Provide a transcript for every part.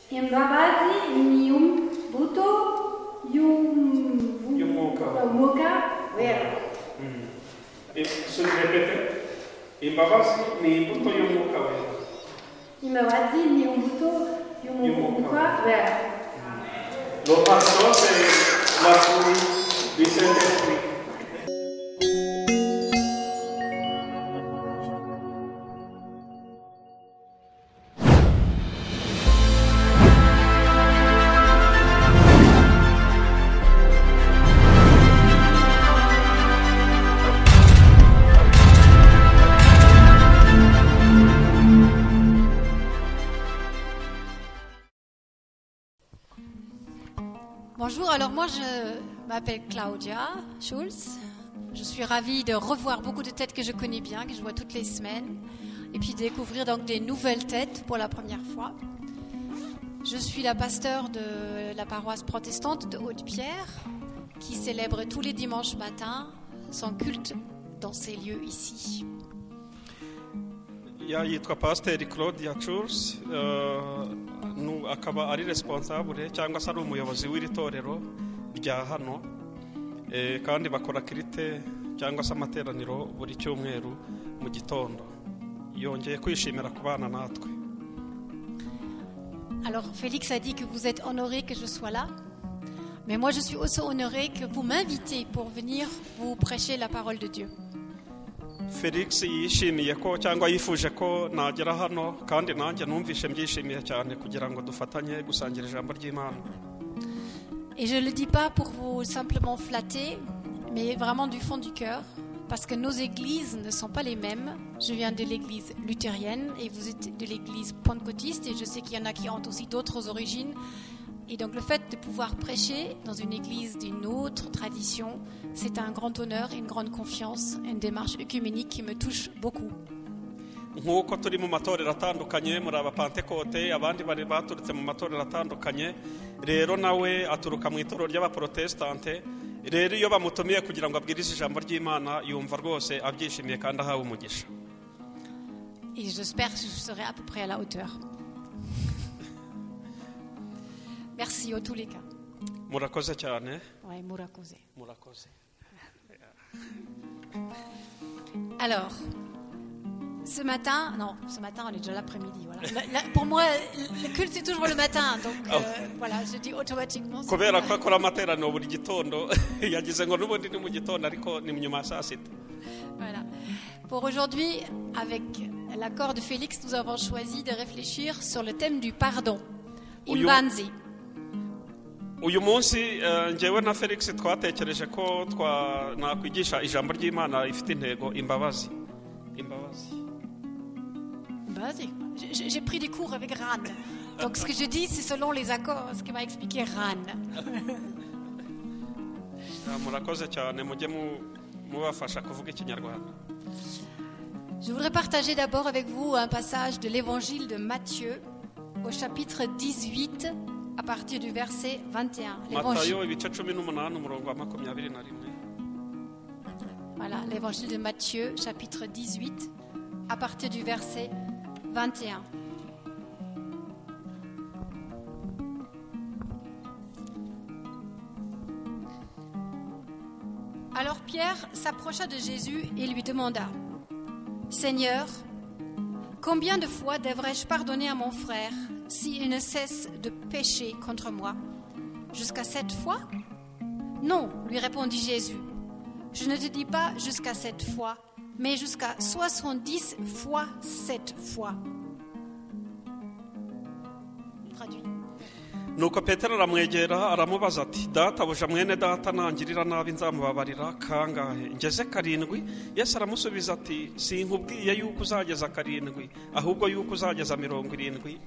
Imbabazi ni umbuto y'umwuka wera. Répétez. Imbabazi ni imbuto y'umwuka wera. Imbabazi ni umbuto y'umwuka wera. Le pardon, c'est la fruit du Saint-Esprit. Bonjour, alors moi je m'appelle Claudia Schulz. Je suis ravie de revoir beaucoup de têtes que je connais bien, que je vois toutes les semaines, et puis découvrir donc des nouvelles têtes pour la première fois. Je suis la pasteur de la paroisse protestante de Haute-Pierre, qui célèbre tous les dimanches matins son culte dans ces lieux ici. Yitwa Pasiteri Claudia Schulz, akaba ari responsable cyangwa se ari umuyobozi w'iri torero rya hano, kandi bakora kirite cyangwa se amateraniro buri cyumweru mu gitondo. Yongeye kwishimira kubana natwe. Alors Félix a dit que vous êtes honoré que je sois là, mais moi je suis aussi honoré que vous m'invitez pour venir vous prêcher la parole de Dieu. Felix yishimiye ko cyangwa yifuje ko nagera hano, kandi nanjye numvishe mbyishimiye cyane kugira ngo dufatanye gusangira ijambo ry'Imana. Et je le dis pas pour vous simplement flatter, mais vraiment du fond du cœur, parce que nos églises ne sont pas les mêmes. Je viens de l'église luthérienne et vous êtes de l'église pentecôtiste, et je sais qu'il y en a qui ont aussi d'autres origines. Et donc le fait de pouvoir prêcher dans une église d'une autre tradition, c'est un grand honneur et une grande confiance, une démarche œcuménique qui me touche beaucoup. Nk'uko turi mu matorero atandukanye, muri abapantekote, abandi bari baturutse mu matorero atandukanye, rero nawe aturuka mu itorero ry'abaprotestante, rero iyo bamutumiye kugira ngo abwirize ijambo ry'Imana yumva rwose abyishimiye kandi ahawe umugisha. Et j'espère que je serai à peu près à la hauteur. Merci en tous les cas. Murakoze cyane. Ouais, murakoze. Murakoze. Alors, ce matin on est déjà l'après-midi. Voilà. Pour moi, le culte c'est toujours le matin, donc voilà, je dis automatiquement. Kubera ko akora amateraniro buri gitondo, yagize ngo n'ubundi ni mu gitondo ariko ni nyuma saa sita. Voilà. Pour aujourd'hui, avec l'accord de Félix, nous avons choisi de réfléchir sur le thème du pardon. Imbanzi. Uyu munsi njyewe na Felix twatekereje ko nakwigisha ijambo ry'Imana ifite intego imbabazi. J'ai pris des cours avec Ran. Donc ce que je dis, c'est selon les accords, ce que m'a expliqué Ran. Murakoze cyane, mujye mubafasha kuvuga ikinyarwanda. Je voudrais partager d'abord avec vous un passage de l'évangile de Matthieu au chapitre 18 à partir du verset 21. Voilà, l'évangile de Matthieu, chapitre 18, à partir du verset 21. Alors Pierre s'approcha de Jésus et lui demanda: Seigneur, combien de fois devrais-je pardonner à mon frère s'il ne cesse de pécher contre moi? Jusqu'à 7 fois? Non, lui répondit Jésus. Je ne te dis pas jusqu'à 7 fois, mais jusqu'à 70 fois 7 fois. Traduit. Nuko Petero aramwegera aramubaza ati: Databuja mwene data nangirira nabi nzamubabarira kangahe? Ngeze 7? Yesu aramusubiza ati: Sinkubwiye yuko uzageza 7, ahubwo yuko uzageza 77.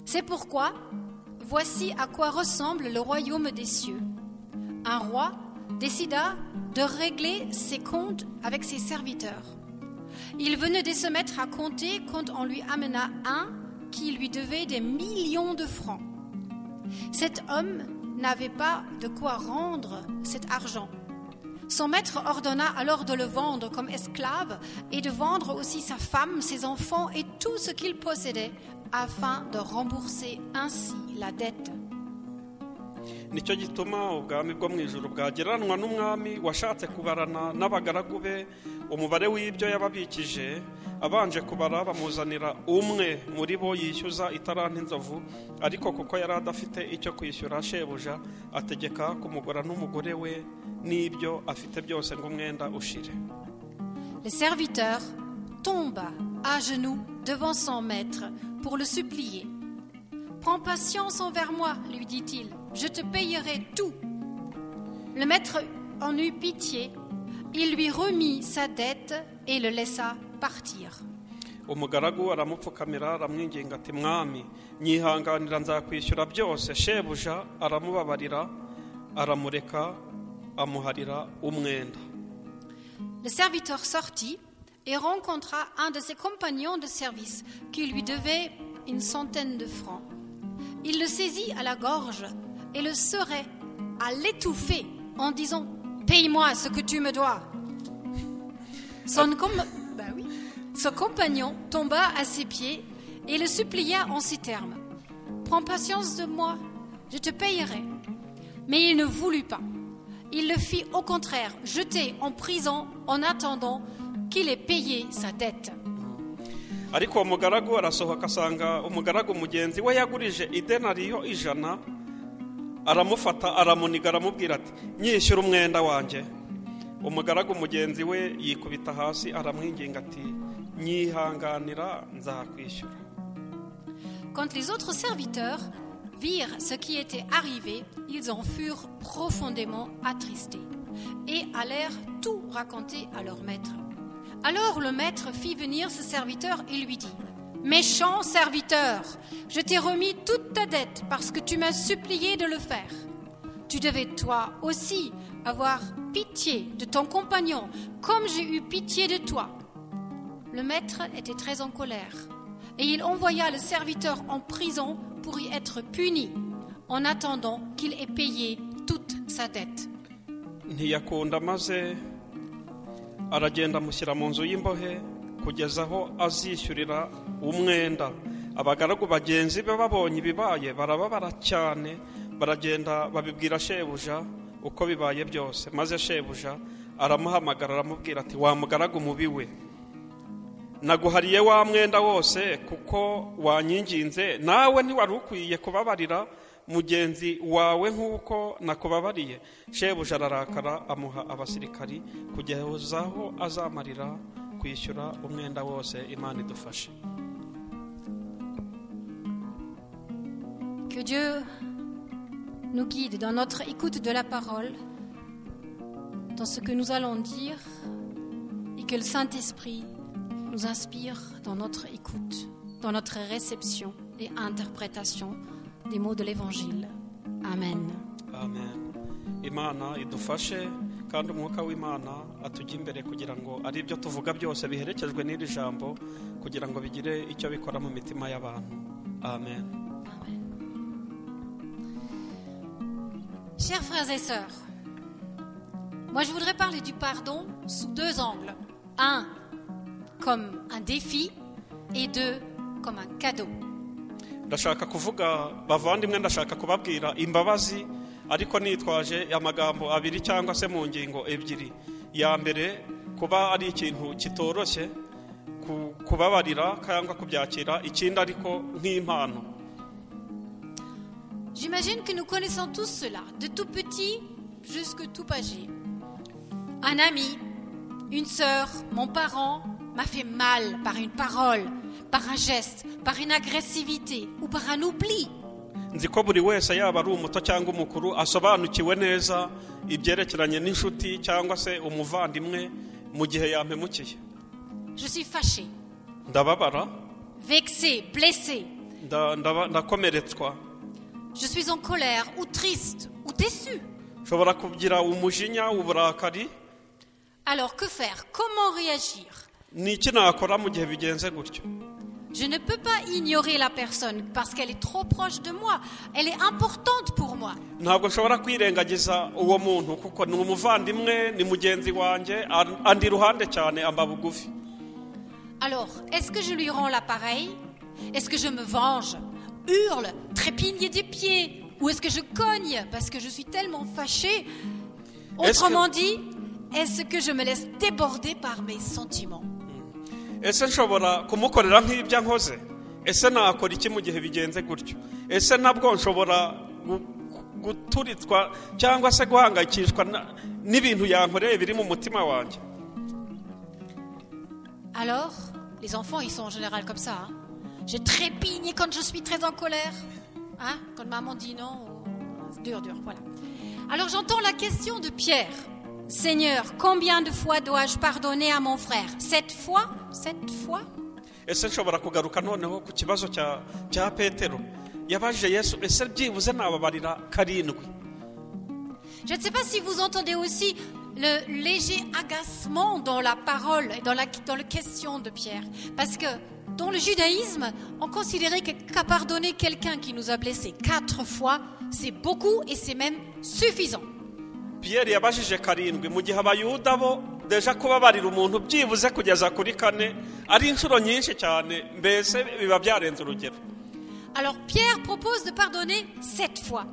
C'est pourquoi, voici à quoi ressemble le royaume des cieux. Un roi décida de régler ses comptes avec ses serviteurs. Il venait de se mettre à compter quand on lui amena un qui lui devait des millions de francs. Cet homme n'avait pas de quoi rendre cet argent. Son maître ordonna alors de le vendre comme esclave et de vendre aussi sa femme, ses enfants et tout ce qu'il possédait afin de rembourser ainsi la dette. nicyo gituma ubwami bwo mu ijuru bwageranwa n'umwami washatse kubarana n'abagaragu be umubare w'ibyo yababikije abanje kubara bamuzanira umwe muri bo yishyuza italanto inzovu ariko kuko yari adafite icyo kwishyura shebuja ategeka kumugura n'umugore we n'ibyo afite byose ngo umwenda ushire. Le serviteur tomba à genoux devant son maître pour le supplier. Prends patience envers moi, lui dit-il, je te payerai tout. Le maître en eut pitié, il lui remit sa dette et le laissa partir. Umugaragu aramupfukamira aramwinginga ati mwami nyihanganira nzakwishyura byose. Shebuja aramubabarira aramureka amuharira umwenda. Le serviteur sortit et rencontra un de ses compagnons de service qui lui devait 100 de francs. Il le saisit à la gorge et le serrait à l'étouffer en disant « Paye-moi ce que tu me dois ». Son compagnon tomba à ses pieds et le supplia en ces termes « Prends patience de moi, je te payerai ». Mais il ne voulut pas. Il le fit au contraire jeter en prison en attendant qu'il ait payé sa dette. Ariko umugaragu arasohoka asanga umugaragu mugenzi we yagurije idenariyo 100 aramufata aramuniga aramubwira ati nyishyura umwenda wanjye. Umugaragu mugenzi we yikubita hasi aramwinginga ati nyihanganira nzakwishyura. Quand les autres serviteurs virent ce qui était arrivé, ils en furent profondément attristés et allèrent tout raconter à leur maître. Alors le maître fit venir ce serviteur et lui dit « Méchant serviteur, je t'ai remis toute ta dette parce que tu m'as supplié de le faire. Tu devais toi aussi avoir pitié de ton compagnon comme j'ai eu pitié de toi. » Le maître était très en colère et il envoya le serviteur en prison pour y être puni en attendant qu'il ait payé toute sa dette. Ntiyakunda maze aragenda mushyira mu nzu y'imbohe kugeza aho azishyurira umwenda. Abagaragu bagenzi be babonye ibibaye barababara cyane baragenda babibwira shebuja uko bibaye byose. Maze shebuja aramuhamagara aramubwira ati wa mugaragu mubi we naguhariye wa mwenda wose kuko wanyinginze nawe ntiwari ukwiye kubabarira mugenzi wawe nk'uko nakubabariye. Shebuja ararakara amuha abasirikari kugeza aho azamarira kwishyura umwenda wose. Imana idufashe. Que Dieu nous guide dans notre écoute de la parole, dans ce que nous allons dire, et que le Saint-Esprit nous inspire dans notre écoute, dans notre réception et interprétation des mots de l'Évangile. Amen. Amen. Imana idufashe kandi umwuka w'Imana atujya imbere kugira ngo ari byo tuvuga byose biherekejwe n'iri jambo kugira ngo bigire icyo bikora mu mitima y'abantu. Amen. Amen. Chers frères et sœurs, moi je voudrais parler du pardon sous 2 angles. 1, comme un défi et 2, comme un cadeau. Ndashaka kuvuga bavandimwe ndashaka kubabwira imbabazi ariko nitwaje amagambo abiri cyangwa se mu ngingo ebyiri. Ya mbere kuba ari ikintu kitoroshye kubabarira cyangwa kubyakira, ikindi ariko nk'impano. J'imagine que nous connaissons tous cela, de tout petit jusqu'à tout âgé. Un ami, une sœur, mon parent m'a fait mal par une parole, par un geste, par une agressivité ou par un oubli. Nzi ko buri wese yaba ari umuto cyangwa umukuru asobanukiwe neza ibyerekeranye n'inshuti cyangwa se umuvandimwe mu gihe yampemukiye. Je suis fâché, Ndababara, vexé, blessé. ndakomeretswa. Je suis en colère ou triste ou déçu. Nshobora kugira umujinya uburakari. Alors que faire? Comment réagir? Ni iki nakora mu gihe bigenze gutyo? Je ne peux pas ignorer la personne parce qu'elle est trop proche de moi. Elle est importante pour moi. ntabwo nshobora kwirengagiza uwo muntu kuko ni umuvandimwe ni mugenzi wanjye andi iruhande cyane amba bugufi. Alors, est-ce que je lui rends l'appareil? Est-ce que je me venge, hurle, trépigne des pieds? Ou est-ce que je cogne parce que je suis tellement fâchée? Autrement dit, est-ce que je me laisse déborder par mes sentiments? ese nshobora kumukorera nk'ibyo nkoze? ese nakora iki mu gihe bigenze gutyo? ese nabwo nshobora guturitswa cyangwa se guhangayikishwa n'ibintu yankoreye biri mu mutima wanjye? Alors, les enfants, ils sont en général comme ça. Hein? Je trépigne quand je suis très en colère. Hein? Quand maman dit non, c'est dur, voilà. Alors j'entends la question de Pierre. Seigneur, combien de fois dois-je pardonner à mon frère? 7 fois? 7 fois? ese nshobora kugaruka noneho ku kibazo cya Petero yabajije Yesu, ese byibuze nababarira 7? Je ne sais pas si vous entendez aussi le léger agacement dans la parole, dans la question de Pierre. Parce que dans le judaïsme, on considérait qu'à pardonner quelqu'un qui nous a blessés 4 fois, c'est beaucoup et c'est même suffisant. Pierre yabajije 7 mu gihe abayuda bo deja kubabarira umuntu byibuze kugeza kuri 4 ari inshuro nyinshi cyane, mbese biba byarenze urugero. Alors Pierre propose de pardonner 7 fois,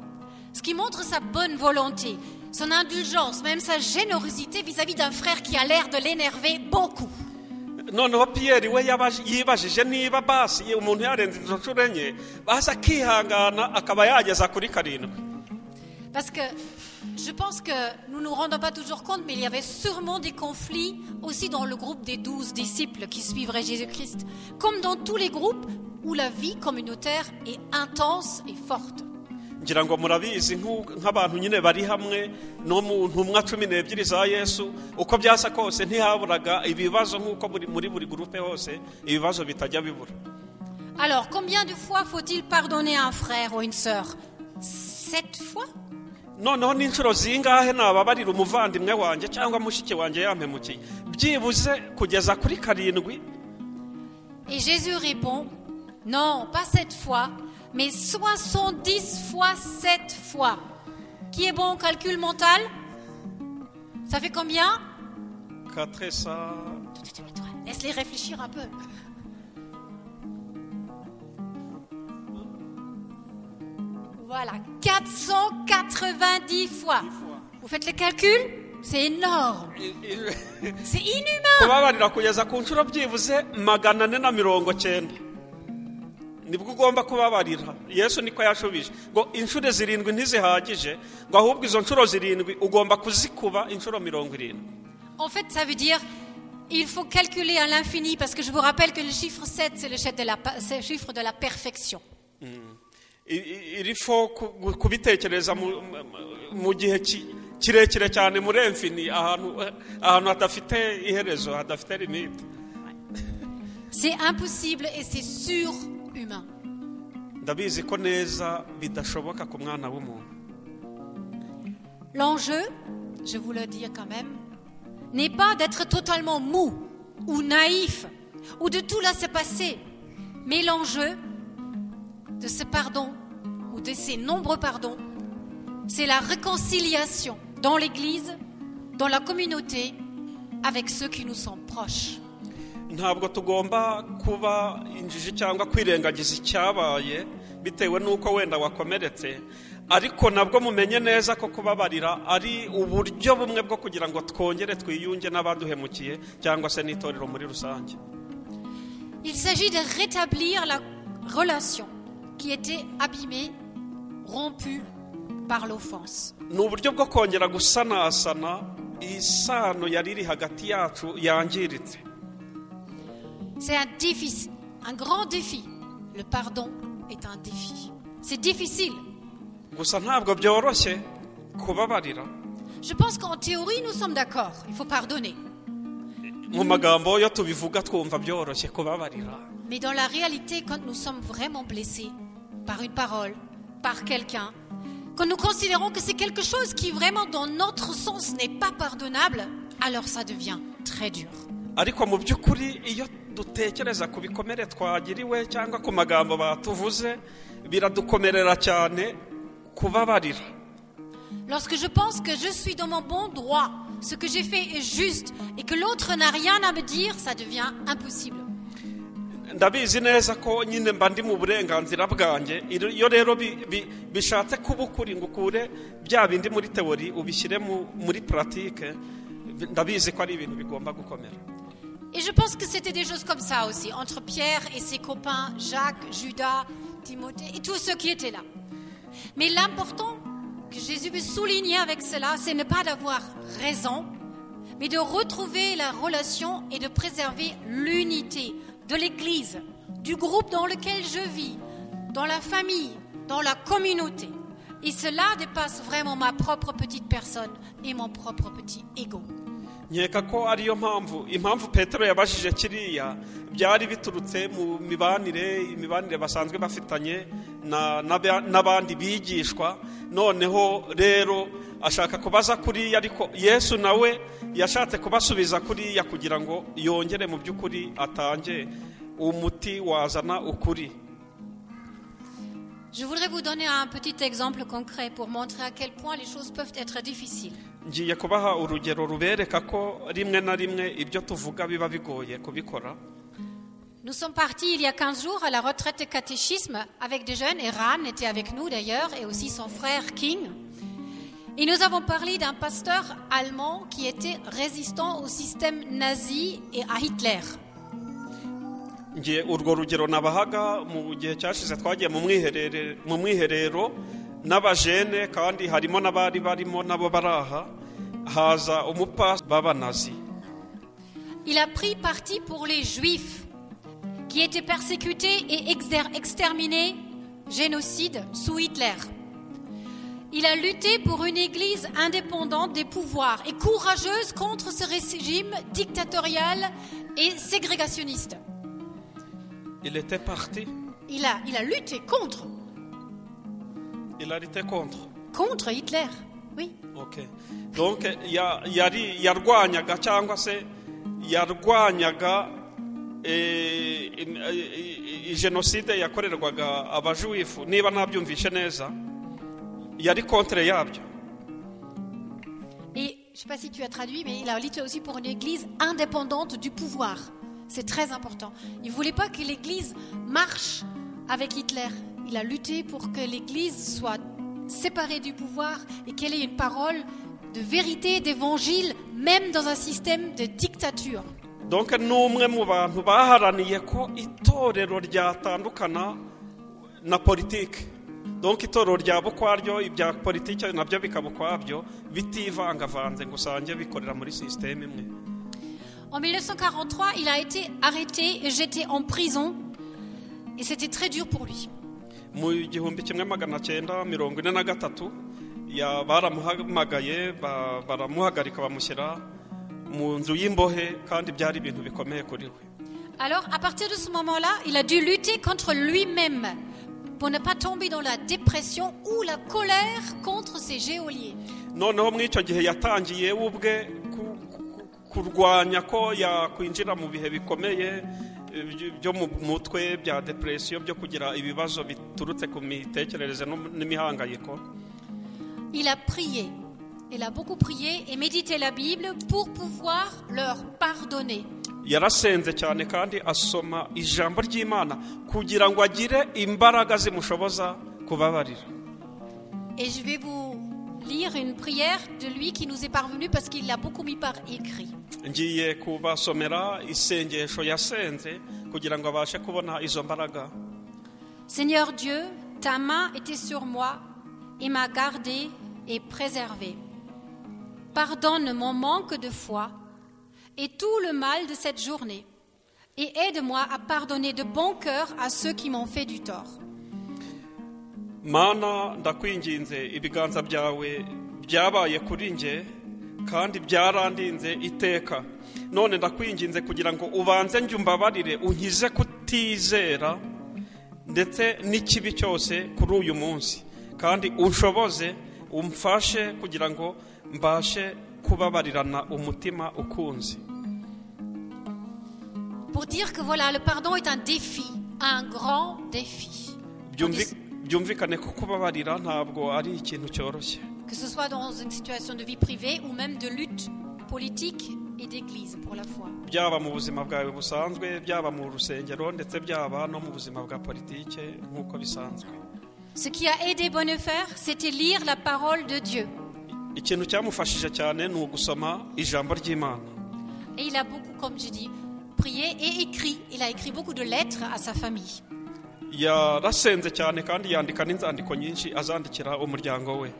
ce qui montre sa bonne volonté, son indulgence, même sa générosité vis-à-vis d'un frère qui a l'air de l'énerver beaucoup. noneho Pierre we yibajije niba basi umuntu yarenze izo nshuro enye basi akihangana akaba yageza kuri 7. Parce que je pense que nous ne nous rendons pas toujours compte, mais il y avait sûrement des conflits aussi dans le groupe des 12 disciples qui suivraient Jésus-Christ, comme dans tous les groupes où la vie communautaire est intense et forte. ngira ngo murabizi nk'abantu nyine bari hamwe no mu ntumwa 12 za Yesu, uko byasa kose ntihaburaga ibibazo nk'uko muri buri groupe hose ibibazo bitajya bibura. Alors, combien de fois faut-il pardonner à un frère ou une sœur? 7 fois? noneho n'inshuro zingahe nababarira umuvandimwe wanjye cyangwa mushiki wanjye yampemukiye? byibuze kugeza kuri 7? Et Jésus répond, non, pas 7 fois, mais 70 fois 7 fois. Qui est bon au calcul mental? Ça fait combien? 400. Laisse-les réfléchir un peu. Voilà, 490 fois. Vous faites le calcul? C'est énorme. C'est inhumain. kubabarira kugeza ku nshuro byibuze 490 nibwo ugomba kubabarira. Yesu niko yashubije ngo inshuro 7 ntizihagije, ngo ahubwo izo nshuro 7 ugomba kuzikuba inshuro 70. En fait, ça veut dire il faut calculer à l'infini, parce que je vous rappelle que le chiffre 7, c'est le chiffre de la perfection. Il faut kubitekereza mu gihe kirekire cyane muri infini, ahantu hadafite iherezo, hadafite limite. C'est impossible et c'est surhumain. Ndabizi ko neza bidashoboka ku mwana w'umuntu. L'enjeu, je vous le dis quand même, n'est pas d'être totalement mou ou naïf ou de tout laisser passer, mais l'enjeu de ce pardon ou de ces nombreux pardons, c'est la réconciliation dans l'Église, dans la communauté, avec ceux qui nous sont proches. Ntabwo tugomba kuba injiji cyangwa kwirengagiza icyabaye bitewe nuko wenda wakomeretse, ariko nabwo mumenye neza ko kubabarira ari uburyo bumwe bwo kugira ngo twongere twiyunge n'abaduhemukiye cyangwa se n'itorero muri rusange. Il s'agit de rétablir la relation qui était abîmée, rompue par l'offense. Ni uburyo bwo kongera gusanasana isano yari iri hagati yacu yangiritse. C'est un défi, un grand défi. Le pardon est un défi. C'est difficile. Gusa ntabwo byoroshye kubabarira. Je pense qu'en théorie, nous sommes d'accord. Il faut pardonner. Mu magambo yo tubivuga twumva byoroshye kubabarira. Mais dans la réalité, quand nous sommes vraiment blessés par une parole, par quelqu'un, quand nous considérons que c'est quelque chose qui vraiment dans notre sens n'est pas pardonnable, alors ça devient très dur. ariko mu by'ukuri iyo dutekereza ku bikomere twagiriwe cyangwa ku magambo batuvuze biradukomerera cyane kubabarira. Lorsque je pense que je suis dans mon bon droit, ce que j'ai fait est juste et que l'autre n'a rien à me dire, ça devient impossible. Ndabizi neza ko nyine mba ndi mu burenganzira bwanjye, iyo rero bishatse kuba ukuri ngo ukure bya bindi muri teori ubishyire muri pratique, ndabizi ko ari ibintu bigomba gukomera. Et je pense que c'était des choses comme ça aussi, entre Pierre et ses copains, Jacques, Judas, Timothée et tous ceux qui étaient là. Mais l'important que Jésus veut souligner avec cela, c'est ne pas d'avoir raison, mais de retrouver la relation et de préserver l'unité de l'Église, du groupe dans lequel je vis, dans la famille, dans la communauté. Et cela dépasse vraiment ma propre petite personne et mon propre petit ego. Nkeka ko ariyo impamvu Petero yabajije kiriya byari biturutse mu imibanire basanzwe bafitanye n'abandi bigishwa, noneho rero ashaka kubaza kuriya, ariko Yesu nawe yashatse kubasubiza kuriya kugira ngo yongere mu by'ukuri atange umuti wazana ukuri. Je voudrais vous donner un petit exemple concret pour montrer à quel point les choses peuvent être difficiles. Ngiye kubaha urugero rubereka ko rimwe na rimwe ibyo tuvuga biba bigoye kubikora. Nous sommes partis il y a 15 jours à la retraite de catéchisme avec des jeunes, et Ran était avec nous d'ailleurs, et aussi son frère King. Et nous avons parlé d'un pasteur allemand qui était résistant au système nazi et à Hitler. Ngiye urwo rugero nabahaga mu gihe cyashize twagiye mu mwiherero n'abajene, kandi harimo n'abari barimo nabo baraha, haza umupasi b'abanazi. Il a pris parti pour les juifs qui étaient persécutés et exterminés, génocide sous Hitler. Il a lutté pour une église indépendante des pouvoirs et courageuse contre ce régime dictatorial et ségrégationniste. Il était parti. Il a lutté contre. Il a lutté contre. Contre Hitler, oui. Ok. Donc yarwanyaga cyangwa se yarwanyaga jenoside yakorerwaga abajuifu, niba nabyumvishe neza, yari contre yabyo. Et je ne sais pas si tu as traduit, mais il a lutté aussi pour une église indépendante du pouvoir. C'est très important. Il ne voulait pas que l'église marche avec Hitler. Il a lutté pour que l'église soit séparée du pouvoir et qu'elle ait une parole de vérité, d'évangile, même dans un système de dictature. Donc n'umwe mu bantu baharaniye ko itorero ryatandukana na politique. Donc itorero ryabo kwaryo ibya politique nabyo bikabukwabyo bitivangavanze ngo usange bikorera muri système imwe. En 1943, il a été arrêté et jeté en prison, et c'était très dur pour lui. Mu 1943 baramuhamagaye baramuhagarika bamushyira mu nzu y'imbohe, kandi byari ibintu bikomeye kuri we. Alors, à partir de ce moment-là, il a dû lutter contre lui-même pour ne pas tomber dans la dépression ou la colère contre ses geôliers. Noneho mw'icyo gihe yatangiye ubwe kurwanya ko yakwinjira mu bihe bikomeye byo mu mutwe bya depression, byo kugira ibibazo biturutse ku mitekerereze n'imihangayiko. Il a prié, il a beaucoup prié et médité la Bible pour pouvoir leur pardonner. Yarasenze cyane kandi asoma ijambo ry'Imana kugira ngo agire imbaraga zimushoboza kubabarira. Et je vais vous lire une prière de lui qui nous est parvenue parce qu'il l'a beaucoup mis par écrit. Ngiye kubasomera isengesho yasenze kugira ngo abashe kubona izo mbaraga. Seigneur Dieu, ta main était sur moi et m'a gardé et préservé. Pardonne mon manque de foi et tout le mal de cette journée, et aide-moi à pardonner de bon cœur à ceux qui m'ont fait du tort. Mana, ndakwinginze ibiganza byawe byabaye kuri nge kandi byarandinze iteka. None ndakwinginze kugira ngo ubanze njye umbabarire, unkize kutizera ndetse n'ikibi cyose kuri uyu munsi, kandi unshoboze umfashe kugira ngo mbashe kubabarirana umutima ukunze. pour dire que voilà, le pardon est un défi, un grand défi. byumvikane ko kubabarira ntabwo ari ikintu cyoroshye. Que ce soit dans une situation de vie privée ou même de lutte politique et d'église pour la foi. byaba mu buzima bwawe busanzwe, byaba mu rusengero, ndetse byaba no mu buzima bwa politike nk'uko bisanzwe. Ce qui a aidé Bonhoeffer, c'était lire la parole de Dieu. Ikintu cyamufashije cyane ni ugusoma ijambo ry'Imana. Et il a beaucoup, comme je dis, prié et écrit. Il a écrit beaucoup de lettres à sa famille. Yarasenze cyane kandi yandika n'inzandiko nyinshi azandikira umuryango we.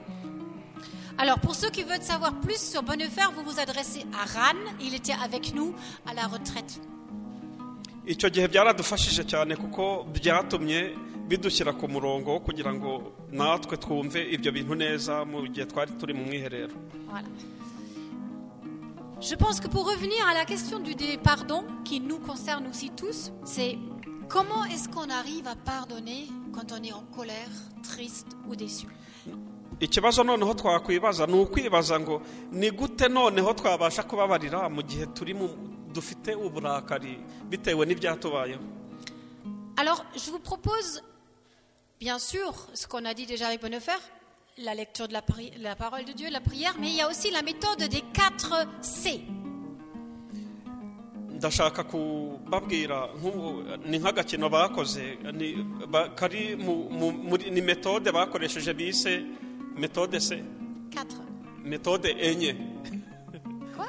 Alors, pour ceux qui veulent savoir plus sur Bonhoeffer, vous vous adressez à Ran. Il était avec nous à la retraite. Icyo gihe byaradufashije cyane kuko byatumye bidushyira ku murongo kugira ngo natwe twumve ibyo bintu neza mu gihe twari turi mu mwiherero. Voilà. Je pense que pour revenir à la question du pardon qui nous concerne aussi tous, c'est comment est-ce qu'on arrive à pardonner quand on est en colère, triste ou déçu? Ikibazo noneho twakwibaza ni ukwibaza ngo ni gute noneho twabasha kubabarira mu gihe turi dufite uburakari bitewe n'ibyatubayeho. Alors, je vous propose, bien sûr, ce qu'on a dit déjà avec Bonhoeffer, la lecture de la parole de Dieu, la prière, mais il y a aussi la méthode des 4 C. Ndashaka kubabwira ni nk'agakino bakoze kari ni méthode bakoresheje bise méthode C. 4. Méthode enye. Quoi?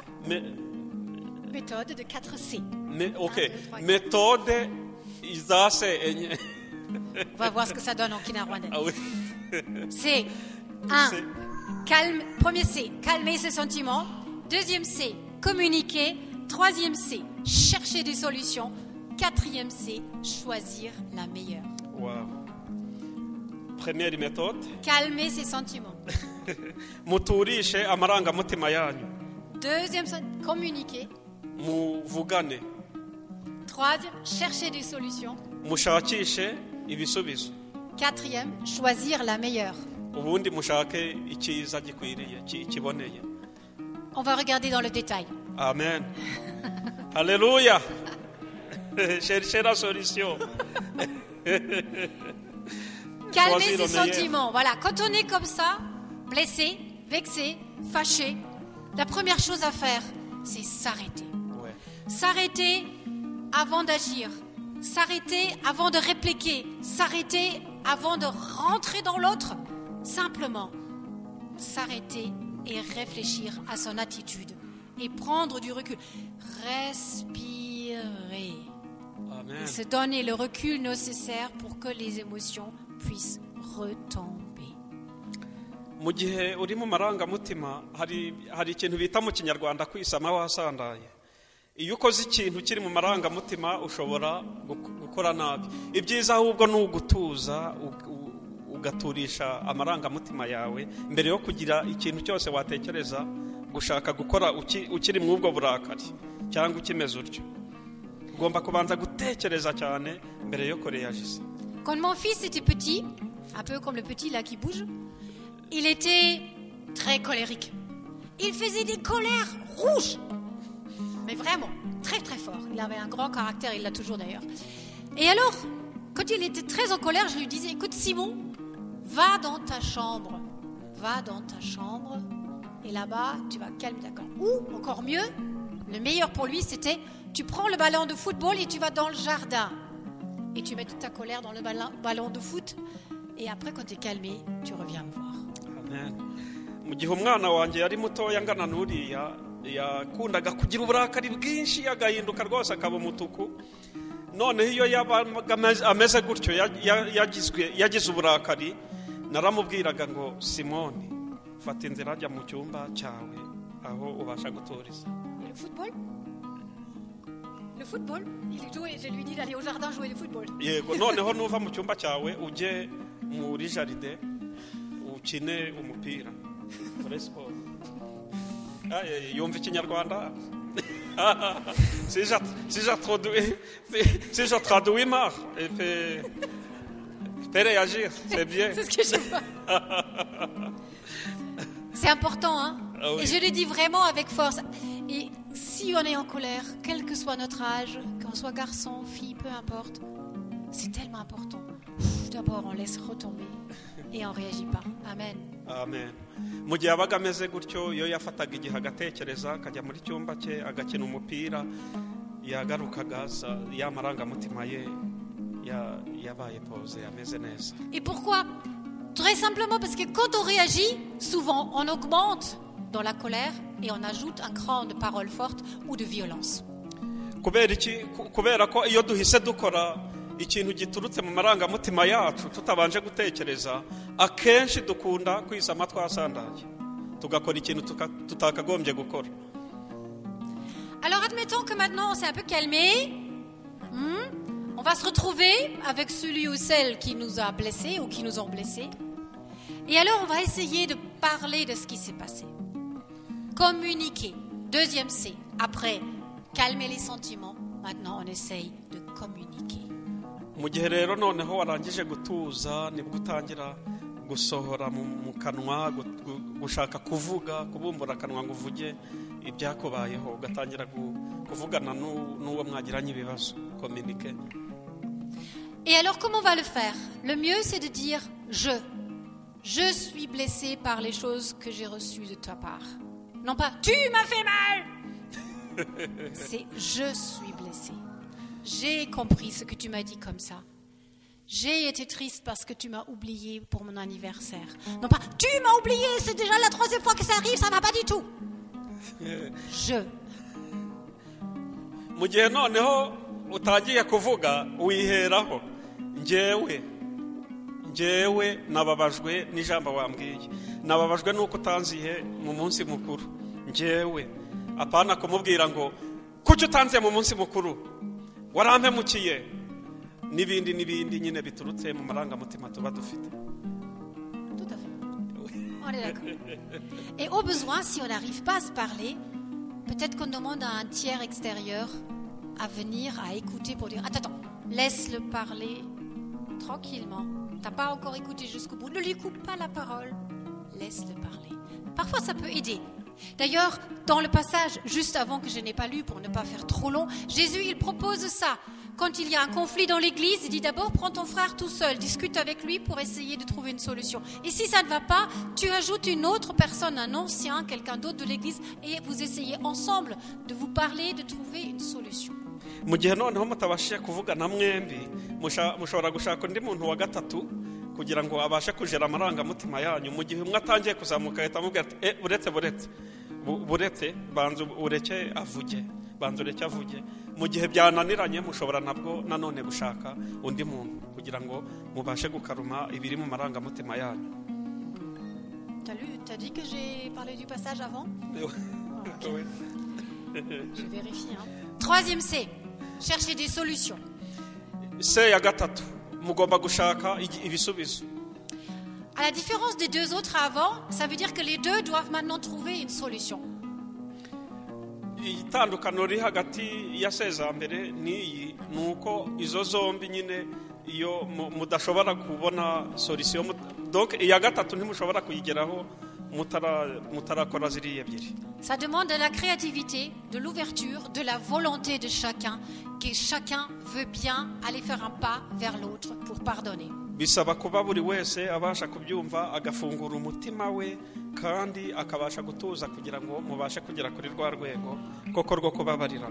Méthode de 4 C. Ok. Méthode izase enye. On va voir ce que ça donne en kinyarwanda. Ah oui. C. 1. Premier C, calmer ses sentiments. Deuxième C, communiquer. Troisième C, chercher des solutions. Quatrième C, choisir la meilleure. Wow. Première méthode. Calmer ses sentiments. Muturishe amarangamutima yanyu. Deuxième, communiquer. Muvugane. Troisième, chercher des solutions. Mushakishe ibisubizo. Quatrième, choisir la meilleure. Ubundi mushake ikiza gikwiriye kiboneye. On va regarder dans le détail. Amen. Alléluia. Cherchez la solution. Calmer ses sentiments. Voilà, quand on est comme ça, blessé, vexé, fâché, la première chose à faire, c'est s'arrêter. Ouais. S'arrêter avant d'agir. S'arrêter avant de répliquer. S'arrêter avant de rentrer dans l'autre. Simplement, s'arrêter et réfléchir à son attitude. Et prendre du recul. Respirer. Amen. Et se donner le recul nécessaire pour que les émotions puissent retomber. Mu gihe uri mu marangamutima hari ikintu bita mu kinyarwanda kwisama wasandaye. Iyo ukoze ikintu kiri mu marangamutima ushobora gukora nabi. Ibyiza ahubwo ni ugutuza ugaturisha amarangamutima yawe mbere yo kugira ikintu cyose watekereza gushaka gukora ukiri mu ubwo burakari cyangwa ukimeze utyo. Ugomba kubanza gutekereza cyane mbere yo kureagiza. Quand mon fils était petit, un peu comme le petit là qui bouge, il était très colérique. Il faisait des colères rouges. Mais vraiment, très très fort. Il avait un grand caractère, il l'a toujours d'ailleurs. Et alors, quand il était très en colère, je lui disais, écoute Simon, va dans ta chambre. Va dans ta chambre. Et là-bas, tu vas calmer, d'accord. Ou, encore mieux, le meilleur pour lui, c'était, tu prends le ballon de football et tu vas dans le jardin. Et tu mets toute ta colère dans le ballon de foot. Et après, quand tu es calmé, tu reviens me voir. Amen. Mu gihe umwana wanjye yari mutoya ngana n'uriya yakundaga kugira uburakari bwinshi agahinduka rwose akaba umutuku. None iyo yabaga ameze gutyo yagize uburakari naramubwiraga ngo Simoni fata inzira ajya mu cyumba cyawe aho ubasha guturiza. Le football? Le football? Je lui dis d'aller au jardin jouer le football. Yego, noneho nuva mu cyumba cyawe uje muri jaride ukine umupira. Kore sport. Yumva ikinyarwanda. Si je traduis mal, et peut réagir, c'est bien. C'est ce que je vois. C'est important, hein? Ah oui. Et je le dis vraiment avec force. Et si on est en colère, quel que soit notre âge, soit garçon, fille, peu importe. C'est tellement important. D'abord, on laisse retomber et on ne réagit pas. Amen. amen mu gihe yabaga ameze gutyo iyo yafataga igihe agatekereza akajya muri cyumba cye agakina umupira yagarukaga ya marangamutima ye yabaye pause ameze neza. Et pourquoi? Très simplement parce que quand on réagit, souvent on augmente dans la colère et on ajoute un cran de paroles fortes ou de violence. kubera ko iyo duhise dukora ikintu giturutse mu marangamutima yacu tutabanje gutekereza akenshi dukunda kwisama twasandaye tugakora ikintu tutakagombye gukora. Alors admettons que maintenant on s'est un peu calmé. On va se retrouver avec celui ou celle qui nous a blessés ou qui nous ont blessés. Et alors on va essayer de parler de ce qui s'est passé. Communiquer. Deuxième C. Après, calmer les sentiments. Maintenant on essaye de communiquer. Mu gihe rero noneho warangije gutuza nibwo utangira gusohora mu kanwa gushaka kuvuga kubumbura akanwa ngo uvuge ibyakubayeho ugatangira kuvugana n'uwo mwagiranye ibibazo. Communiquer. Et alors comment on va le faire? Le mieux c'est de dire je suis blessé par les choses que j'ai reçues de ta part. Non pas tu m'as fait mal. C'est je suis blessé. J'ai compris ce que tu m'as dit comme ça. J'ai été triste parce que tu m'as oublié pour mon anniversaire. Non pas tu m'as oublié, c'est déjà la 3e fois que ça arrive, ça va pas du tout. Mu gihe noneho utagiye kuvuga wiheraho njyewe nababajwe n'ijambo wambwiye nababajwe nuko utanziye mu munsi mukuru njyewe apana kumubwira ngo kuki utanziye mu munsi mukuru warampemukiye n'ibindi nyine biturutse mu marangamutima tuba dufite. Tout à fait. On est d'accord. Et au besoin, si on n'arrive pas à se parler, peut-être qu'on demande à un tiers extérieur à venir, à écouter pour dire attends, laisse-le parler tranquillement. T'as pas encore écouté jusqu'au bout. Ne lui coupe pas la parole. Laisse-le parler. Parfois, ça peut aider. D'ailleurs, dans le passage juste avant que je n'ai pas lu pour ne pas faire trop long, Jésus, il propose ça. Quand il y a un conflit dans l'église, il dit d'abord prends ton frère tout seul, discute avec lui pour essayer de trouver une solution. Et si ça ne va pas, tu ajoutes une autre personne, un ancien, quelqu'un d'autre de l'église, et vous essayez ensemble de vous parler, de trouver une solution. Mu gihe noneho mutabashije kuvugana mwembi mushobora gushaka undi muntu wa gatatu kugira ngo abashe kujera amarangamutima yanyu. Mu gihe umwe atangiye kuzamuka ahita amubwira ati buretse banza ureke avuge mu gihe byananiranye mushobora nabwo nanone gushaka undi muntu kugira ngo mubashe gukaruma ibiri mu marangamutima yanyu. T'as dit que j'ai parlé du passage avant? Oui. Je vérifie. 3e C. Chercher des solutions. C ya gatatu mugomba gushaka ibisubizo. À la différence des deux autres avant, ça veut dire que les deux doivent maintenant trouver une solution. Itandukano riri hagati ya seza mbere n'iyi nuko izo zombi nyine iyo mudashobora kubona solution donc iya gatatu ntimushobora kuyigeraho mutarakora ziri ebyiri. Ça demande de la créativité, de l'ouverture, de la volonté de chacun, que chacun veut bien aller faire un pas vers l'autre pour pardonner. Bisaba kuba buri wese abasha kubyumva agafungura umutima we kandi akabasha gutuza kugira ngo mubashe kugera kuri rwa rwego koko rwo kubabarira.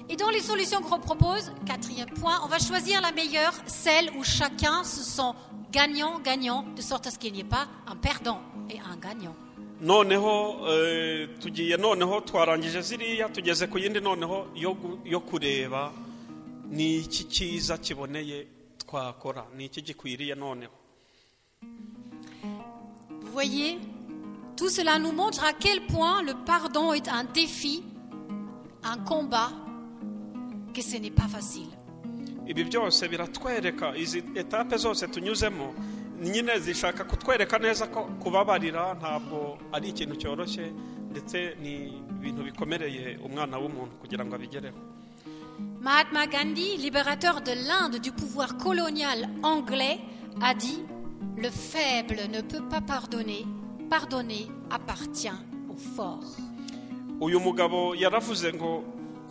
Et dans les solutions qu'on propose, 4e point, on va choisir la meilleure, celle où chacun se sent gagnant, de sorte à ce qu'il n'y ait pas un perdant et un gagnant. Noneho tugiye noneho twarangije ziriya tugeze ku yindi noneho yo kureba ni iki cyiza kiboneye twakora ni iki gikwiriye noneho. Vous voyez, tout cela nous montre à quel point le pardon est un défi, un combat, que ce n'est pas facile. Ibi byose biratwereka izi etape zose tunyuzemo nyine zishaka kutwereka neza ko kubabarira ntabwo ari ikintu cyoroshye ndetse ni ibintu bikomereye umwana w'umuntu kugira ngo abigereho. Mahatma Gandhi, libérateur de l'Inde du pouvoir colonial anglais, a dit « Le faible ne peut pas pardonner, pardonner appartient au fort. » Uyu mugabo yaravuze ngo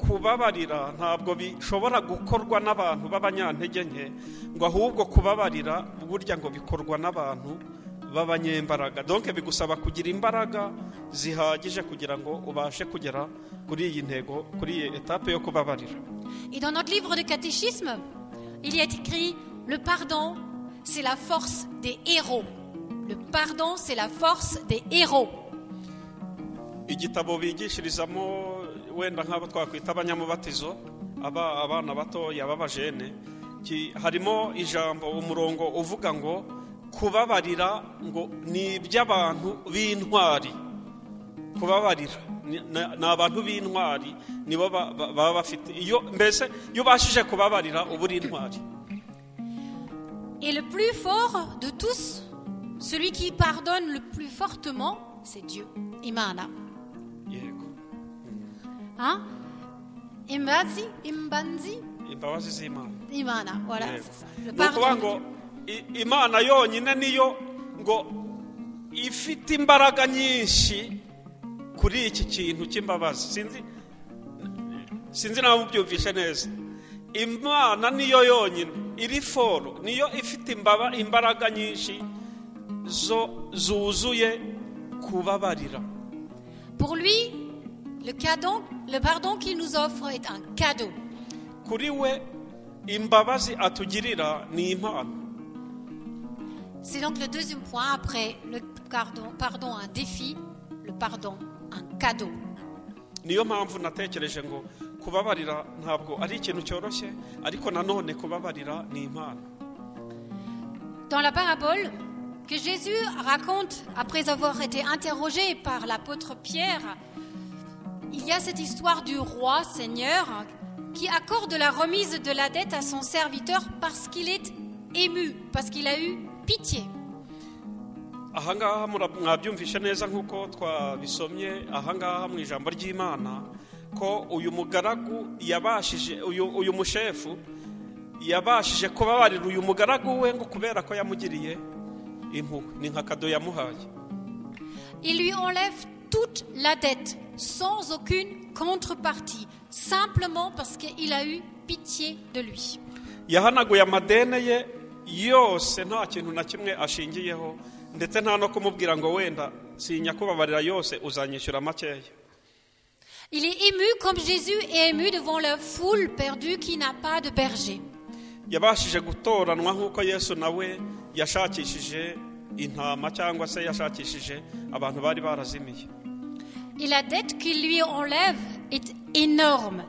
kubabarira ntabwo bishobora gukorwa n'abantu b'abanyantege nke ngo ahubwo kubabarira burya ngo bikorwa n'abantu b'abanyembaraga. Donc bigusaba kugira imbaraga zihagije kugira ngo ubashe kugera kuri iyi ntego, kuri iyi etape yo kubabarira. Et dans notre livre de catéchisme, il y a écrit le pardon, c'est la force des héros. Le pardon, c'est la force des héros. Igitabo bigishirizamo wenda nk'abo twakwita abanyamubatizo, abana batoya b'abajene, harimo ijambo, umurongo uvuga ngo kubabarira ngo ni iby'abantu b'intwari. Kubabarira ni abantu b'intwari nibo baba bafite. Iyo ubashije kubabarira uba uri intwari. Et le plus fort de tous, celui qui pardonne le plus fortement, c'est Dieu. Imana. Yego. Hein? Imbazi? Imbabazi z'Imana. Imana, voilà. C'est ça. Le pardon. Ngo Imana yonyine niyo ngo ifite imbaraga nyinshi kuri iki kintu cy'imbabazi. Sinzi nawe mubyumvishe neza. Imana niyo yonyine iri foro, niyo ifite imbaraga nyinshi zuzuye kubabarira. Pour lui, le pardon qu'il nous offre est un cadeau. Kuri we imbabazi atugirira ni impano. C'est donc le deuxième point après le pardon un défi, le pardon un cadeau. Niyo mpamvu natekereje ngo kubabarira ntabwo ari ikintu cyoroshye, ariko nanone kubabarira ni impano. Dans la parabole que Jésus raconte après avoir été interrogé par l'apôtre Pierre, il y a cette histoire du roi Seigneur qui accorde la remise de la dette à son serviteur parce qu'il est ému, parce qu'il a eu pitié. Ahangaha mwabyumvishe neza nkuko twabisomye ahangaha mu ijambo ry'Imana ko uyu mugaragu yabashije uyu mushefu yabashije kubabarira uyu mugaragu we ngo kubera ko yamugiriye impuhwe, ni nka kado yamuhaye. Il lui enlève toute la dette sans aucune contrepartie, simplement parce qu'il a eu pitié de lui. Yahanaguye amadene ye yose nta kintu na kimwe ashingiyeho, ndetse nta no kumubwira ngo wenda sinya kubabarira yose uzanyishyura makeya. Il est ému comme Jésus est ému devant la foule perdue qui n'a pas de berger. Yabashije gutoranwa nk'uko Yesu nawe yashakishije intama cyangwa se yashakishije abantu bari barazimiye. Et la dette qu'il lui enlève est énorme.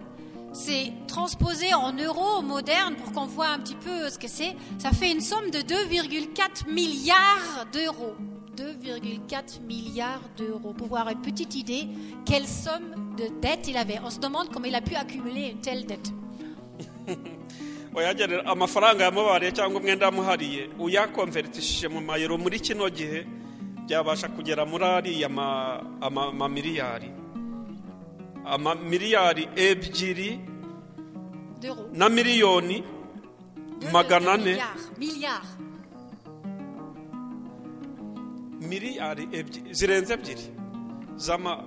C'est transposé en euros modernes pour qu'on voit un petit peu ce que c'est. Ça fait une somme de 2,4 milliards d'euros. 2,4 milliards d'euros. Pour voir une petite idée, quelle somme de dette il avait. On se demande comment il a pu accumuler une telle dette. Oyagerera amafaranga yamubariye cyangwa umwenda yamuhariye uyakonvertishije mu mayero muri kino gihe byabasha kugera muri ariya miliyari. Miliyari ebyiri na miliyoni magana ane. Miliyari ebyiri zirenze ebyiri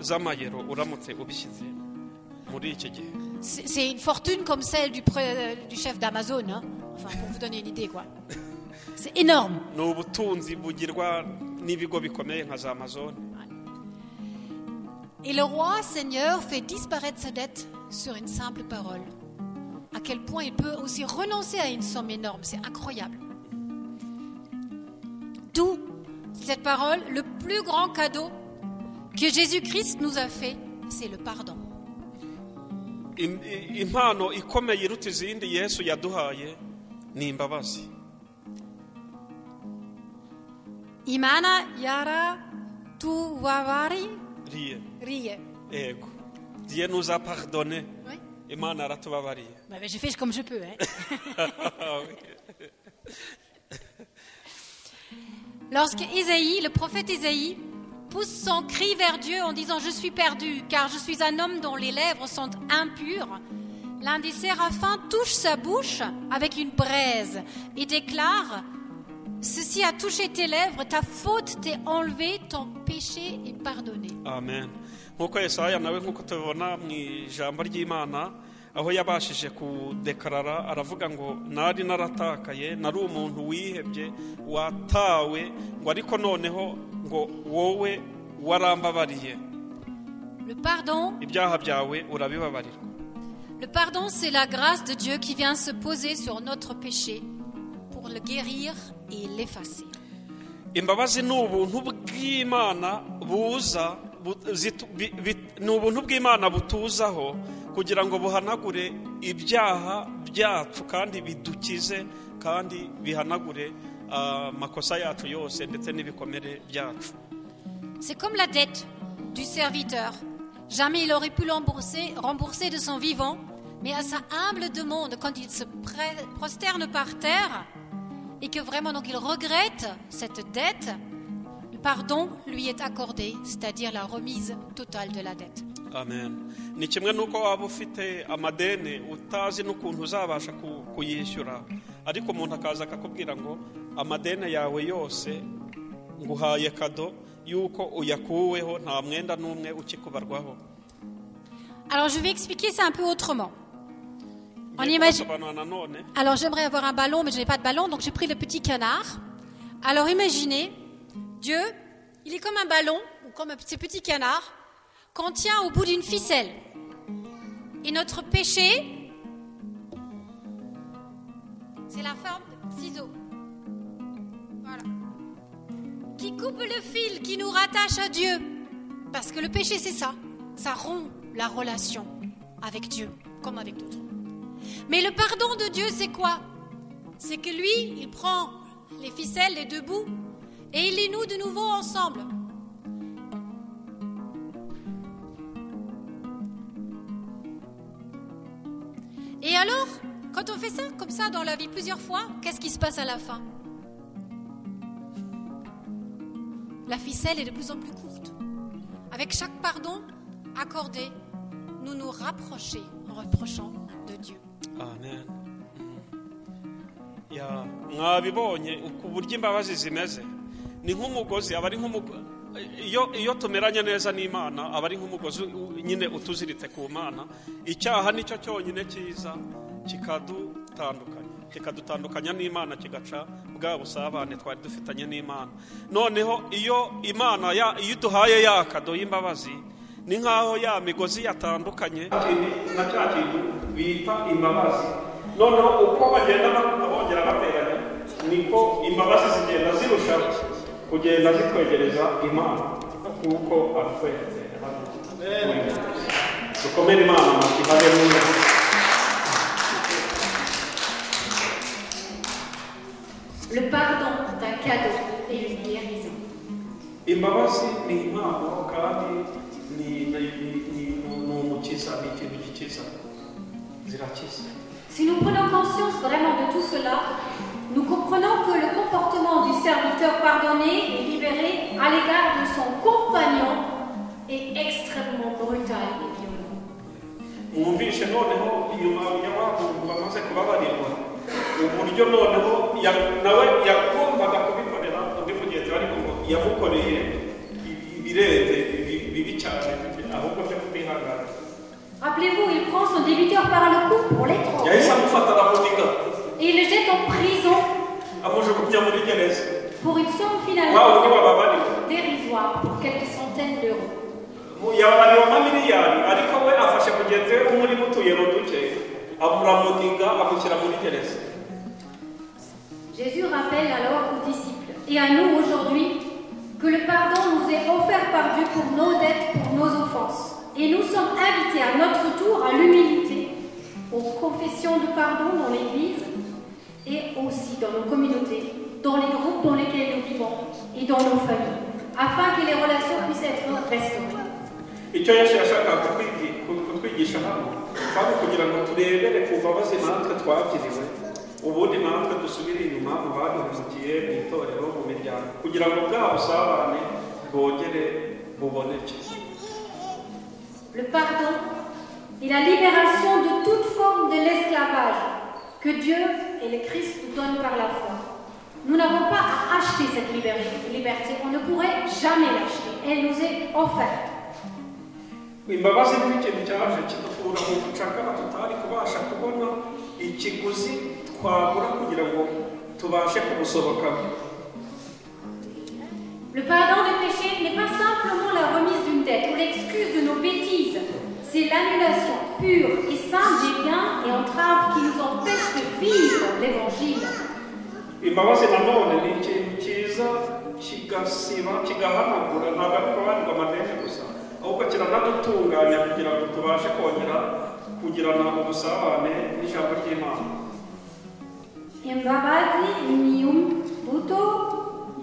z'amayero uramutse ubishyize muri iki gihe. C'est une fortune comme celle du chef d'Amazon, hein? Enfin, pour vous donner une idée, quoi. C'est énorme. Ni ubutunzi bugirwa n'ibigo bikomeye nka za Amazon. Et le roi Seigneur fait disparaître sa dette sur une simple parole. À quel point il peut aussi renoncer à une somme énorme, c'est incroyable. D'où cette parole, le plus grand cadeau que Jésus-Christ nous a fait, c'est le pardon. Impano ikomeye iruta izindi Yesu yaduhaye ni imbabazi. Imana yara tu wavari rie. Ego. Dieu nous a pardonné. Oui. Imana aratubabariye. Bah, je fais comme je peux, hein. Lorsque Isaïe, le prophète Isaïe, pousse son cri vers Dieu en disant « Je suis perdu, car je suis un homme dont les lèvres sont impures », l'un des séraphins touche sa bouche avec une braise et déclare « Ceci a touché tes lèvres, ta faute t'est enlevée, ton péché est pardonné. » Amen. nk'uko Yesaya nawe nk'uko tubibona mu ijambo ry'Imana aho yabashije kudekarara aravuga ngo nari naratakaye nari umuntu wihebye watawe ngo ariko noneho ngo wowe warambabariye ibyaha byawe urabibabarirwa. Le pardon, c'est la grâce de Dieu qui vient se poser sur notre péché pour le guérir et l'effacer. Imbabazi ni ubuntu bw'Imana buza ni ubuntu bw'Imana butuzaho kugira ngo buhanagure ibyaha byacu kandi bidukize kandi bihanagure amakosa yacu yose ndetse n'ibikomere byacu. C'est comme la dette du serviteur. Jamais il aurait pu rembourser de son vivant, mais à sa humble demande, quand il se prosterne par terre et que vraiment donc il regrette cette dette, le pardon lui est accordé, c'est-à-dire la remise totale de la dette. Amen. Ni kimwe nuko waba ufite amadeni utazi n'ukuntu uzabasha kuyishyura, ariko umuntu akaza akakubwira ngo amadeni yawe yose nguhaye kado yuko uyakuweho nta mwenda n'umwe ukikubarwaho. Alors je vais expliquer ça un peu autrement. On imagine. Alors j'aimerais avoir un ballon, mais je n'ai pas de ballon, donc j'ai pris le petit canard. Alors imaginez, Dieu, il est comme un ballon, ou comme ce petit canard, qu'on tient au bout d'une ficelle. Et notre péché, c'est la forme de ciseaux. Voilà. Qui coupe le fil qui nous rattache à Dieu. Parce que le péché, c'est ça. Ça rompt la relation avec Dieu, comme avec d'autres. Mais le pardon de Dieu, c'est quoi? C'est que lui, il prend les ficelles, les deux bouts, et il les noue de nouveau ensemble. Et alors, quand on fait ça, comme ça, dans la vie plusieurs fois, qu'est-ce qui se passe à la fin? La ficelle est de plus en plus courte. Avec chaque pardon accordé, nous nous rapprochons de Dieu. Amen. Mwabibonye ku buryo imbabazi zimeze ni nk'umugozi aba ari nk'umugozi iyo tumeranye neza n'Imana aba ari nk'umugozi nyine utuziritse ku Mana. Icyaha nicyo cyonyine cyiza kikadutandukanya n'Imana kigaca bwa busabane twari dufitanye n'Imana. Noneho iyo Imana iyo duhaye ya kado y'imbabazi ni nkaho ya migozi yatandukanye na cya kintu bita imbabazi. Noneho uko bagenda bongera bateranya niko imbabazi zigenda zirusha kugenda zitwegereza Imana kuko atwete. Dukomere Imana mu haleluya. Le pardon est un cadeau et une guérison. Imbabazi ni impano kandi si nous prenons conscience vraiment de tout cela, nous comprenons que le comportement du serviteur pardonné et libéré à l'égard de son compagnon est extrêmement brutal et violent. Rappelez-vous, il prend son débiteur par le cou pour l'étrangler et il le jette en prison pour une somme finalement dérisoire pour quelques centaines d'euros. Jésus rappelle alors aux disciples et à nous aujourd'hui que le pardon nous est offert par Dieu pour nos dettes, pour nos offenses. Et nous sommes invités à notre tour à l'humilité, aux confessions de pardon dans l'Église et aussi dans nos communautés, dans les groupes dans lesquels nous vivons et dans nos familles, afin que les relations puissent être restaurées. Le pardon et la libération de toute forme de l'esclavage que Dieu et le Christ nous donnent par la foi. Nous n'avons pas à acheter cette liberté, on ne pourrait jamais l'acheter, elle nous est offerte. imbabazi ni ikintu cyaje kidukura mu bucakara tutari kubasha kubona ikiguzi twabura kugira ngo tubashe kubusobokamo. Le pardon des péchés n'est pas simplement la remise d'une dette ou l'excuse de nos bêtises. C'est l'annulation pure et simple des biens et entraves qui nous empêchent de vivre l'évangile. Imbabazi nanone ni ikintu cyiza kigasiba kigahanagura ntabwo ari kubarirwa amadeni gusa ahubwo kiranadutunganya kugira ngo tubashe kongera kugirana ubusabane n'ijambo ry'Imana. Imbabazi ni imbuto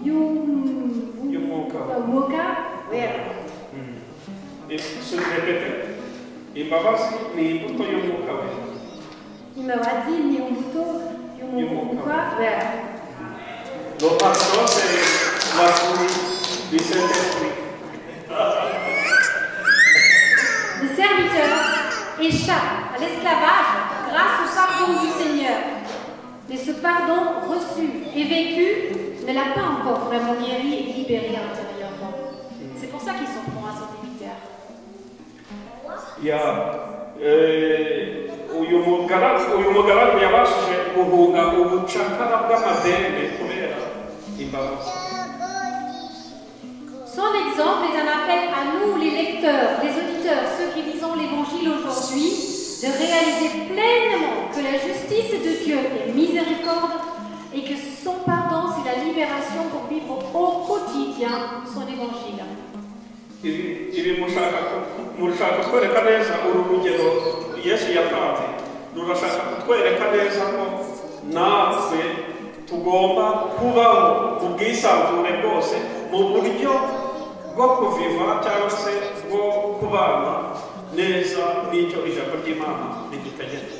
y'umwuka wera. Répétez. Imbabazi ni imbuto y'umwuka wera. Imbabazi ni imbuto y'umwuka wera. Le pardon, c'est la fruit du Saint-Esprit. Le serviteur échappe à l'esclavage grâce au pardon du Seigneur. Mais ce pardon reçu et vécu ne l'a pas encore vraiment guéri et libéré intérieurement. C'est pour ça qu'ils sont bons à son débiteur. Uyu mugaragu yabashije guhunga ubucakara bw'amadeni kubera imbabazi. Son exemple est un appel à nous, les lecteurs, les auditeurs, ceux qui lisons l'Évangile aujourd'hui, de réaliser pleinement que la justice de Dieu est miséricorde et que son pardon, c'est la libération pour vivre au quotidien son Évangile. Iri mushaka kwereka neza uru rugero Yesu yatanze rurashaka kutwereka neza ko natwe tugomba kubaho mu bwisanzure bwose mu buryo bwo kuviva cyangwa se bwo kubana neza n'icyo ijambo ry'Imana ridutegeka.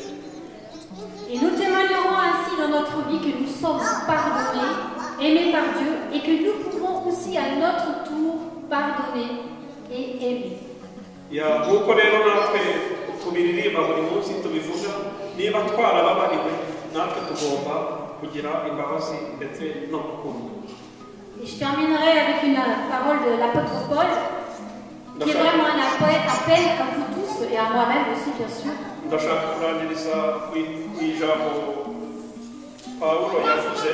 Et nous témoignerons ainsi dans notre vie que nous sommes pardonnés, aimés par Dieu et que nous pouvons aussi à notre tour pardonner et aimer. Nk'uko rero natwe tubiririmba buri munsi tubivuga niba twarababariwe natwe tugomba kugira imbabazi ndetse no gukunda. Et je terminerai avec une parole de l'apôtre Paul qui est vraiment un appel à vous tous et à moi-même aussi bien sûr. Ndashaka kurangiriza ku ijambo Pawulo yavuze.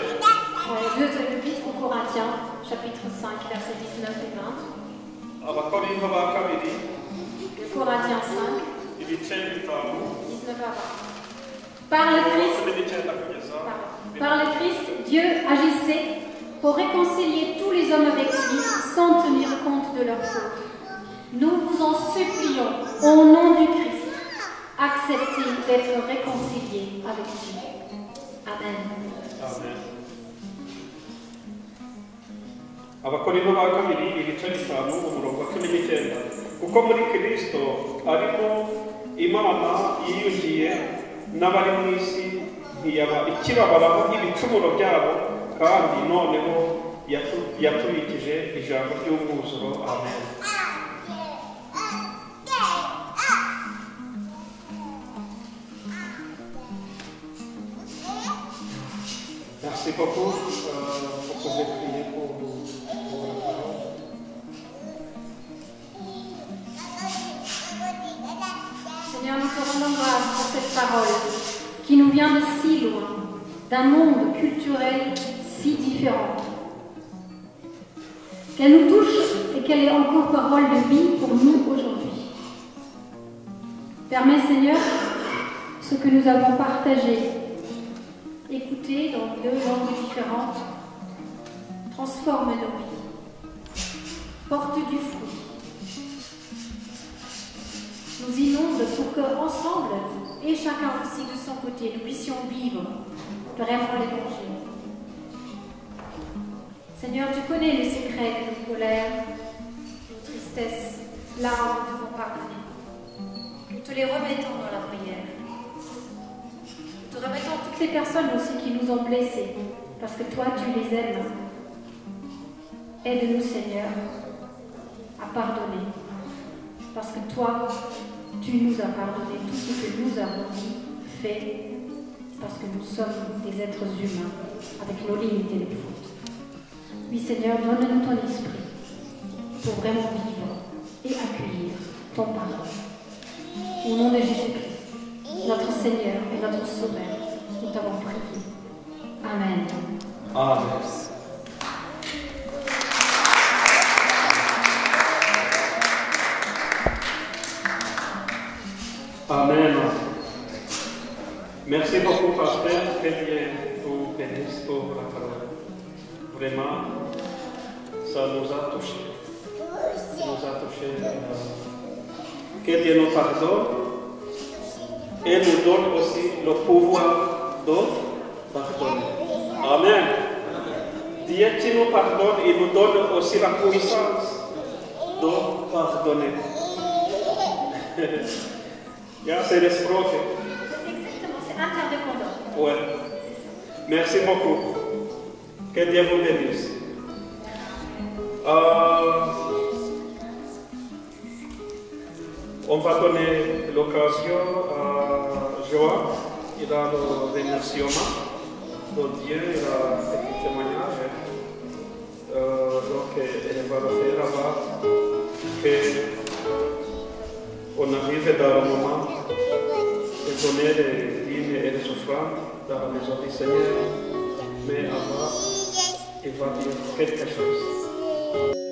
Deux épîtres aux Corinthiens, chapitre 5, versets 19 et 20. Abakorinto ba kabiri. Corinthiens 5, ibice 19 à 20. Par le Christ, Dieu agissait pour réconcilier tous les hommes avec lui sans tenir compte de leurs fautes. Nous vous en supplions, au nom du Christ, acceptez d'être réconciliés avec Dieu. Amen. Amen. Abakorinto ba kabiri ibice 5 umurongo wa 19. Kuko muri Kristo ariko Imana yiyugiye n'abari mu isi ntiyaba ikibabaraho ibicumuro byabo kandi noneho yatubikije ijambo ry'umwuzuro. Amen. Merci beaucoup. Vous pouvez prier pour nous. Seigneur, nous te rendons grâce pour cette parole qui nous vient de si loin, d'un monde culturel si différent. Qu'elle nous touche et qu'elle est encore parole de vie pour nous aujourd'hui. Permets, Seigneur, ce que nous avons partagé, écouté dans 2 langues différentes, transforme nos vies, porte du fruit, nous inonde pour qu'ensemble, et chacun aussi de son côté, nous puissions vivre vraiment l'Évangile. Seigneur, tu connais les secrets de nos colères, de nos tristesses, là où nous devons pardonner. Nous te les remettons dans la prière. Nous te remettons toutes les personnes aussi qui nous ont blessés, parce que toi, tu les aimes. Aide-nous, Seigneur, à pardonner, parce que toi, tu nous as pardonné tout ce que nous avons dit, fait, parce que nous sommes des êtres humains, avec nos limites et nos fautes. Oui, Seigneur, donne-nous ton esprit pour vraiment vivre et accueillir ton pardon. Au nom de Jésus-Christ, notre Seigneur et notre Sauveur, nous t'avons prié. Amen. Amen. Amen. Merci beaucoup, pasteur. Que Dieu vous bénisse pour la parole. Vraiment, ça nous a touchés. Ça nous a touchés. Que Dieu nous pardonne et nous donne aussi le pouvoir de pardonner. Amen. Dieu qui nous pardonne, il nous donne aussi la puissance de pardonner. C'est l'esprofe. Exactement, c'est interdépendant. Oui. Merci beaucoup. Que Dieu vous bénisse. On va donner l'occasion à Joël. Il a le remerciement de Dieu, il a un petit témoignage. Donc, elle va le faire avant qu'on arrive dans le moment de donner les dîmes et les offrandes dans la maison du Seigneur. Mais avant, il va dire quelque chose.